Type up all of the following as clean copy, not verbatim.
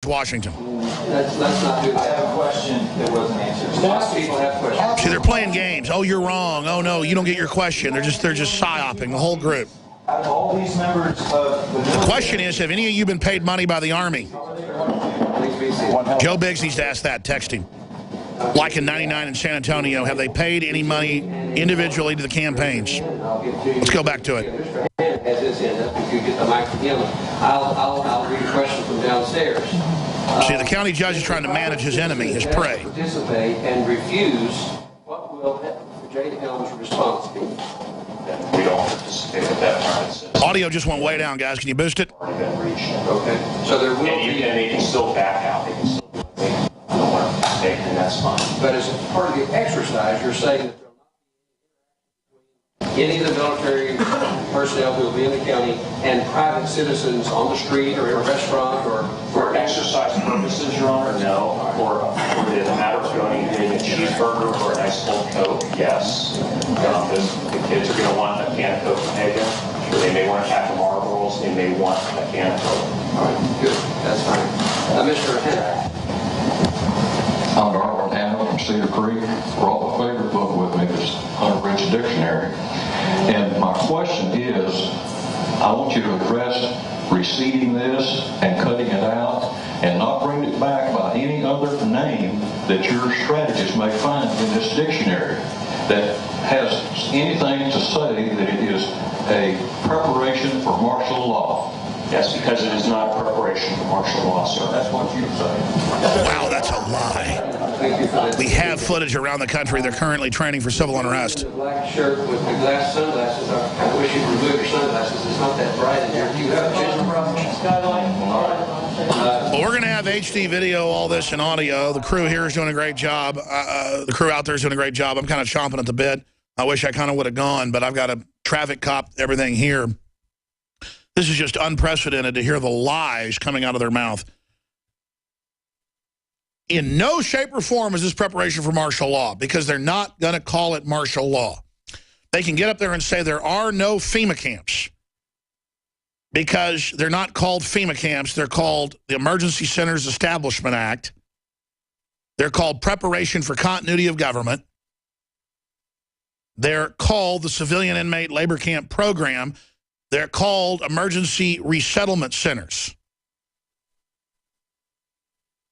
Washington. Let's not do that. I have a question that wasn't answered. Lots of people have questions. See, they're playing games. Oh, you're wrong. Oh no, you don't get your question. They're just psyoping the whole group. Out of all these members of The question is, have any of you been paid money by the Army? Joe Biggs needs to ask that. Text him. Like in '99 in San Antonio, have they paid any money individually to the campaigns? Let's go back to it. As this ends up, if you get the mic to him, I'll read a question from downstairs. See, the county judge is trying to manage his enemy, his prey. Participate and refuse. What will Jay Helms' response be? We don't participate at that time. Audio just went way down, guys. Can you boost it? Already been reached. Okay. So there will be. And they can still back out. They can still don't want to participate, and that's fine. But as part of the exercise, you're saying that any of the military personnel who will be in the county and private citizens on the street or in a restaurant or For exercise purposes, Your Honor, no. For the matter of going and getting a cheeseburger or a nice cold Coke, yes. The kids are going to want a can of Copenhagen. They may want a pack of Marlboros. They may want a can of Coke. all right, good, that's fine. Mr. Henry. I'm Darwin Hannah from Cedar Creek. Brought my favorite book with me, this Hunter Ridge Dictionary. And my question is, I want you to address receiving this and cutting it out and not bring it back by any other name that your strategist may find in this dictionary that has anything to say that it is a preparation for martial law. Yes, because it is not a preparation for martial law, sir. That's what you say. Wow, that's a lie. Thank you for that. We have footage around the country. They're currently training for civil unrest. The black shirt with the glass sunglasses. I wish you'd remove your sunglasses. It's not that bright in here. Do you have a vision problem? Well, we're going to have HD video, all this, and audio. The crew here is doing a great job. The crew out there is doing a great job. I'm kind of chomping at the bit. I wish I kind of would have gone, but I've got to traffic cop everything here. This is just unprecedented to hear the lies coming out of their mouth. In no shape or form is this preparation for martial law, because they're not going to call it martial law. They can get up there and say there are no FEMA camps, because they're not called FEMA camps. They're called the Emergency Centers Establishment Act. They're called Preparation for Continuity of Government. They're called the Civilian Inmate Labor Camp Program. They're called Emergency Resettlement Centers.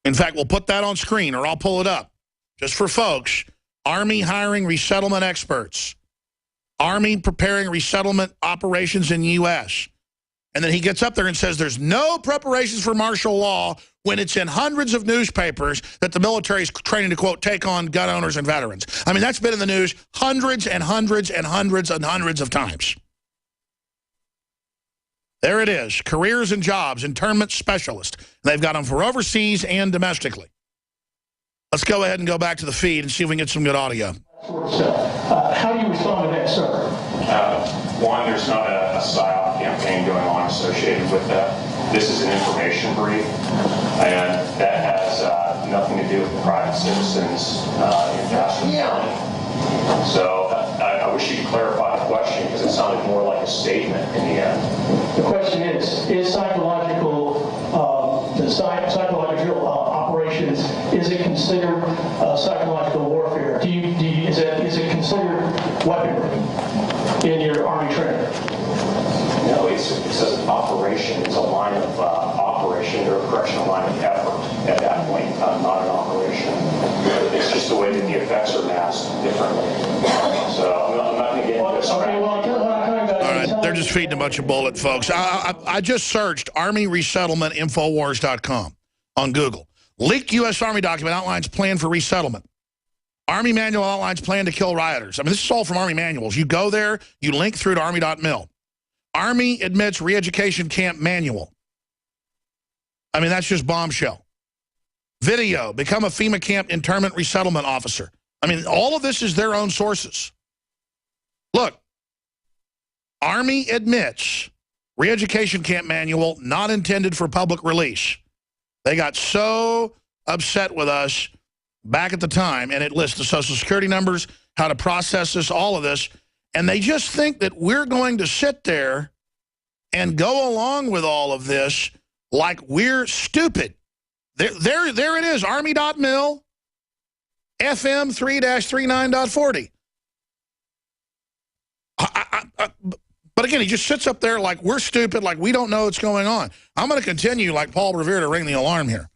In fact, we'll put that on screen, or I'll pull it up. Just for folks, Army hiring resettlement experts. Army preparing resettlement operations in the U.S. And then he gets up there and says there's no preparations for martial law when it's in hundreds of newspapers that the military is training to, quote, take on gun owners and veterans. I mean, that's been in the news hundreds and hundreds and hundreds and hundreds of times. There it is, careers and jobs, internment specialist. They've got them for overseas and domestically. Let's go ahead and go back to the feed and see if we can get some good audio. How do you respond to that, sir? One, there's not a PSYOP campaign going on associated with that. This is an information brief, and that has nothing to do with the private citizens in Jasper County. So I wish you could clarify the question, because it sounded more like a statement in the end. The question is psychological, psychological operations, is it considered psychological warfare? Is it considered weaponry in your Army training? No, it says operation. It's a line of operation, or correctional line of effort at that point, not an operation. It's just the way that the effects are masked differently. So I'm not going to get into this. All right, they're just feeding a bunch of bullet, folks. I just searched Army Resettlement Infowars.com on Google. Leaked U.S. Army document outlines plan for resettlement. Army manual outlines plan to kill rioters. I mean, this is all from Army manuals. You go there, you link through to Army.mil. Army admits re-education camp manual. I mean, that's just bombshell. Video, become a FEMA camp internment resettlement officer. I mean, all of this is their own sources. Look, Army admits re-education camp manual not intended for public release. They got so upset with us back at the time, and it lists the Social Security numbers, how to process this, all of this, and they just think that we're going to sit there and go along with all of this like we're stupid. There it is, army.mil, FM 3-39.40. But again, he just sits up there like we're stupid, like we don't know what's going on. I'm going to continue, like Paul Revere, to ring the alarm here.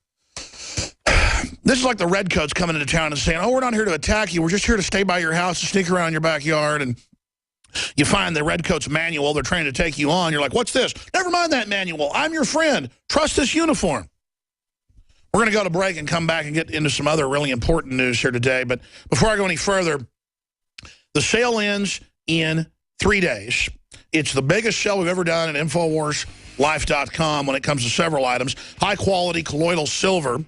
This is like the redcoats coming into town and saying, oh, we're not here to attack you. We're just here to stay by your house and sneak around your backyard. And you find the redcoats manual. They're trying to take you on. You're like, what's this? Never mind that manual. I'm your friend. Trust this uniform. We're going to go to break and come back and get into some other really important news here today. But before I go any further, the sale ends in 3 days. It's the biggest sale we've ever done at InfoWarsLife.com when it comes to several items. High-quality colloidal silver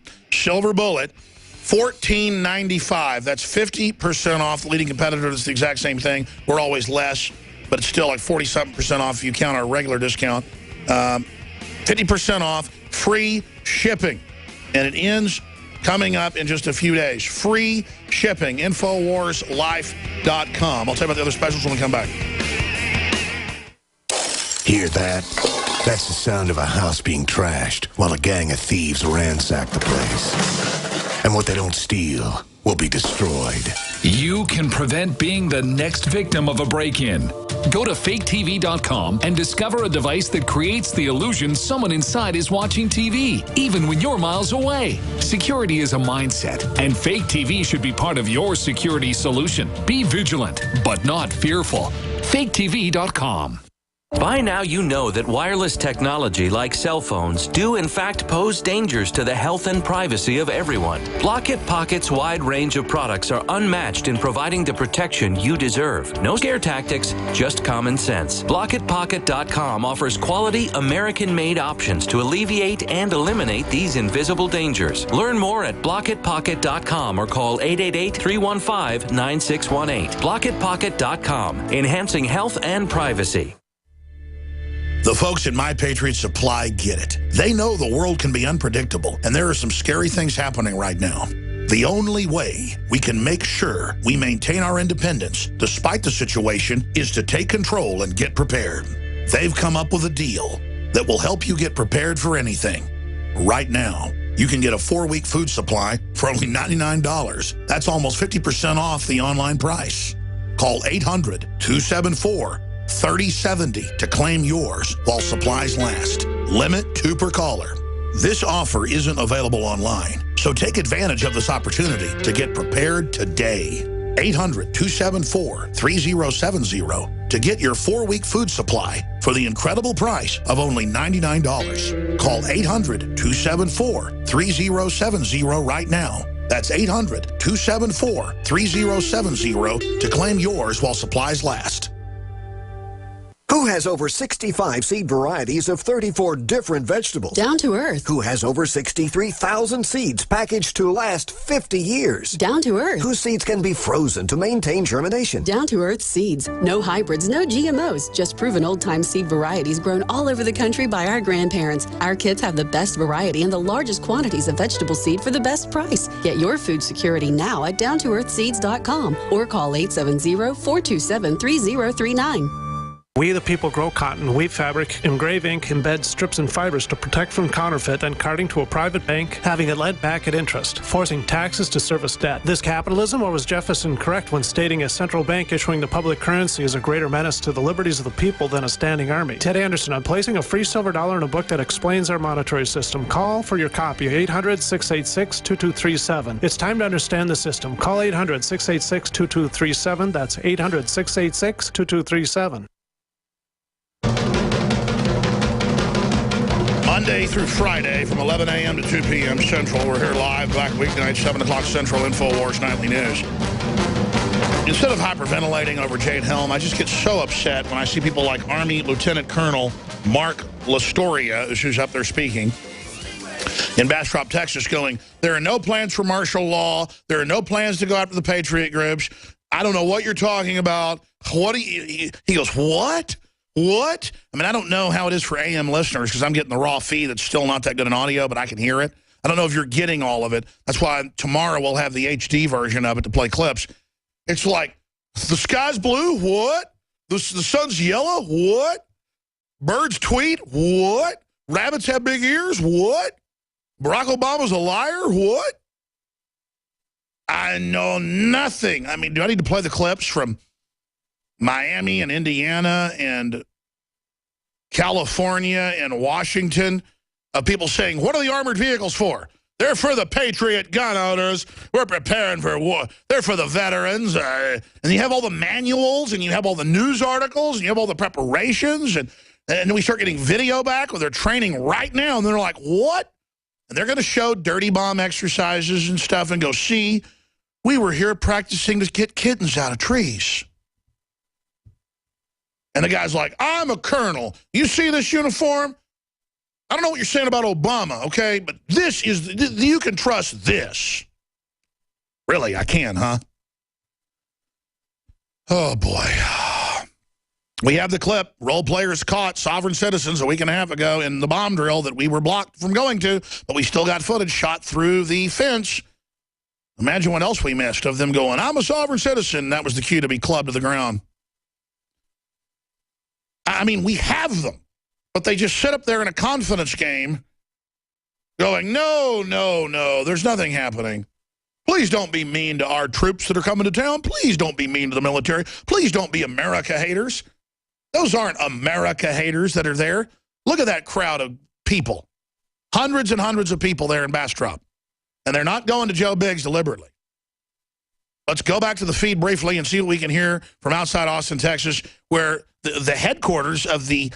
bullet, $14.95. That's 50% off the leading competitor. It's the exact same thing. We're always less, but it's still like 40-something% off if you count our regular discount. 50% off, free shipping. And it ends coming up in just a few days. Free shipping, InfoWarsLife.com. I'll tell you about the other specials when we come back. Hear that? That's the sound of a house being trashed while a gang of thieves ransack the place. And what they don't steal will be destroyed. You can prevent being the next victim of a break-in. Go to faketv.com and discover a device that creates the illusion someone inside is watching TV, even when you're miles away. Security is a mindset, and Fake TV should be part of your security solution. Be vigilant, but not fearful. faketv.com. By now you know that wireless technology like cell phones do in fact pose dangers to the health and privacy of everyone. Block-It Pocket's wide range of products are unmatched in providing the protection you deserve. No scare tactics, just common sense. BlockItPocket.com offers quality American-made options to alleviate and eliminate these invisible dangers. Learn more at BlockItPocket.com or call 888-315-9618. BlockItPocket.com, enhancing health and privacy. The folks at My Patriot Supply get it. They know the world can be unpredictable, and there are some scary things happening right now. The only way we can make sure we maintain our independence, despite the situation, is to take control and get prepared. They've come up with a deal that will help you get prepared for anything. Right now, you can get a 4-week food supply for only $99. That's almost 50% off the online price. Call 800-274-3070 to claim yours while supplies last. Limit 2 per caller. This offer isn't available online, so take advantage of this opportunity to get prepared today. 800-274-3070 to get your 4-week food supply for the incredible price of only $99. Call 800-274-3070 right now. That's 800-274-3070 to claim yours while supplies last. Who has over 65 seed varieties of 34 different vegetables? Down to Earth. Who has over 63,000 seeds packaged to last 50 years? Down to Earth. Whose seeds can be frozen to maintain germination? Down to Earth seeds. No hybrids, no GMOs, just proven old-time seed varieties grown all over the country by our grandparents. Our kids have the best variety and the largest quantities of vegetable seed for the best price. Get your food security now at downtoearthseeds.com or call 870-427-3039. We the people grow cotton, weave fabric, engrave ink, embed strips and fibers to protect from counterfeit and carting to a private bank, having it lent back at interest, forcing taxes to service debt. This capitalism, or was Jefferson correct when stating a central bank issuing the public currency is a greater menace to the liberties of the people than a standing army? Ted Anderson, I'm placing a free silver dollar in a book that explains our monetary system. Call for your copy, 800-686-2237. It's time to understand the system. Call 800-686-2237. That's 800-686-2237. Monday through Friday from 11 a.m. to 2 p.m. Central. We're here live back weeknight, 7 o'clock Central, InfoWars Nightly News. Instead of hyperventilating over Jade Helm, I just get so upset when I see people like Army Lieutenant Colonel Mark Lastoria, who's up there speaking, in Bastrop, Texas, going, there are no plans for martial law. There are no plans to go after the Patriot groups. I don't know what you're talking about. What do you, he goes, what? What? I mean, I don't know how it is for AM listeners because I'm getting the raw feed that's still not that good in audio, but I can hear it. I don't know if you're getting all of it. That's why tomorrow we'll have the HD version of it to play clips. It's like, the sky's blue? What? The sun's yellow? What? Birds tweet? What? Rabbits have big ears? What? Barack Obama's a liar? What? I know nothing. I mean, do I need to play the clips from Miami and Indiana and California and Washington of people saying, what are the armored vehicles for? They're for the patriot gun owners. We're preparing for war. They're for the veterans. And you have all the manuals, and you have all the news articles, and you have all the preparations, and then we start getting video back where they're training right now, and they're like, what? And they're going to show dirty bomb exercises and stuff and go, see, we were here practicing to get kittens out of trees. And the guy's like, I'm a colonel. You see this uniform? I don't know what you're saying about Obama, okay? But this is, you can trust this. Really, I can, huh? Oh, boy. We have the clip. Role players caught sovereign citizens a week and a half ago in the bomb drill that we were blocked from going to, but we still got footage shot through the fence. Imagine what else we missed of them going, I'm a sovereign citizen. That was the cue to be clubbed to the ground. I mean, we have them. But they just sit up there in a confidence game going, no, no, no, there's nothing happening. Please don't be mean to our troops that are coming to town. Please don't be mean to the military. Please don't be America haters. Those aren't America haters that are there. Look at that crowd of people. Hundreds and hundreds of people there in Bastrop. And they're not going to Joe Biggs deliberately. Let's go back to the feed briefly and see what we can hear from outside Austin, Texas, where the headquarters of the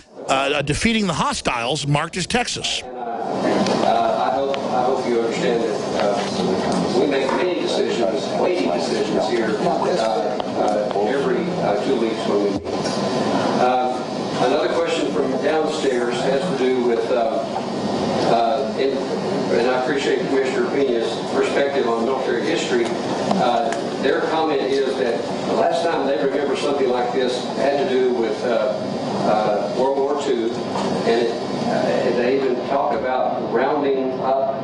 defeating the hostiles marked as Texas. I hope you understand that we make many decisions, weighty decisions here every 2 weeks when we meet. Another question from downstairs has to do with, and I appreciate Commissioner Pena's perspective on military history. Their comment is that the last time they remember something like this had to do with World War II, and they even talk about rounding up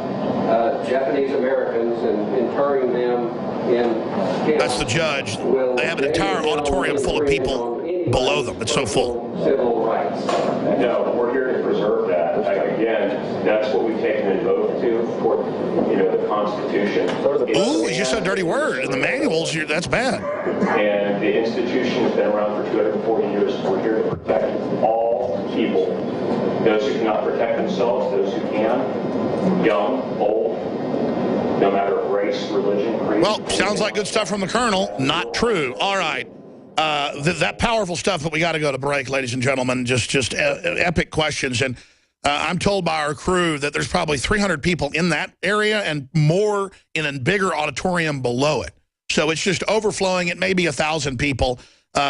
Japanese Americans and interring them in camps. That's the judge. They have an entire auditorium full of people below them. It's so full. Civil rights. No, we're here to preserve that. Again, that's what we've taken an oath to for, the Constitution. Ooh, you just said a dirty word. In the manuals, that's bad. And the institution has been around for 240 years. We're here to protect all people. Those who cannot protect themselves, those who can, young, old, no matter race, religion, creed. Well, sounds like good stuff from the Colonel. Not true. All right. That powerful stuff, but we got to go to break, ladies and gentlemen. Just epic questions. And I'm told by our crew that there's probably 300 people in that area and more in a bigger auditorium below it. So it's just overflowing. It may be 1,000 people.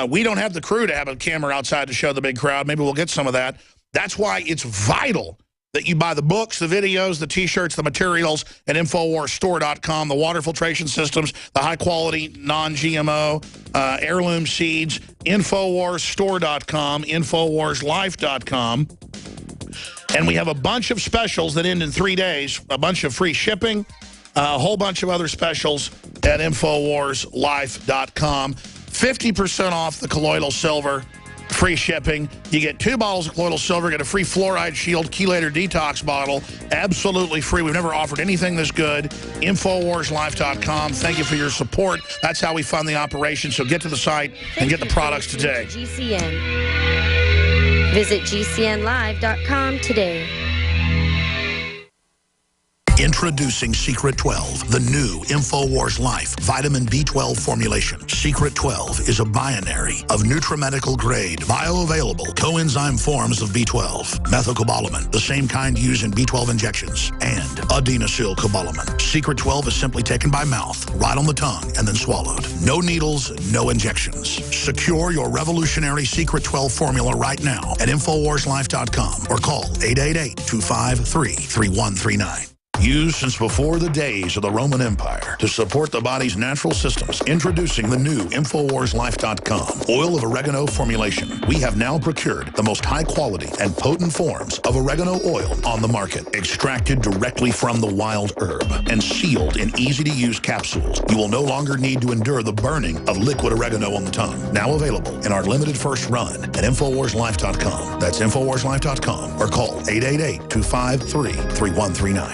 We don't have the crew to have a camera outside to show the big crowd. Maybe we'll get some of that. That's why it's vital that you buy the books, the videos, the T-shirts, the materials at InfoWarsStore.com, the water filtration systems, the high-quality, non-GMO, heirloom seeds, InfoWarsStore.com, InfoWarsLife.com. And we have a bunch of specials that end in 3 days, a bunch of free shipping, a whole bunch of other specials at InfoWarsLife.com. 50% off the colloidal silver. Free shipping. You get 2 bottles of colloidal silver, get a free fluoride shield chelator detox bottle, absolutely free. We've never offered anything this good. InfoWarsLife.com. Thank you for your support. That's how we fund the operation. So get to the site and get the products today. GCN. Visit GCNlive.com today. Introducing Secret 12, the new InfoWars Life vitamin B12 formulation. Secret 12 is a binary of nutrimedical grade, bioavailable coenzyme forms of B12, methylcobalamin, the same kind used in B12 injections, and adenosylcobalamin. Secret 12 is simply taken by mouth, right on the tongue, and then swallowed. No needles, no injections. Secure your revolutionary Secret 12 formula right now at InfoWarsLife.com or call 888-253-3139. Used since before the days of the Roman Empire to support the body's natural systems. Introducing the new InfoWarsLife.com oil of oregano formulation. We have now procured the most high quality and potent forms of oregano oil on the market. Extracted directly from the wild herb and sealed in easy-to-use capsules. You will no longer need to endure the burning of liquid oregano on the tongue. Now available in our limited first run at InfoWarsLife.com. That's InfoWarsLife.com or call 888-253-3139.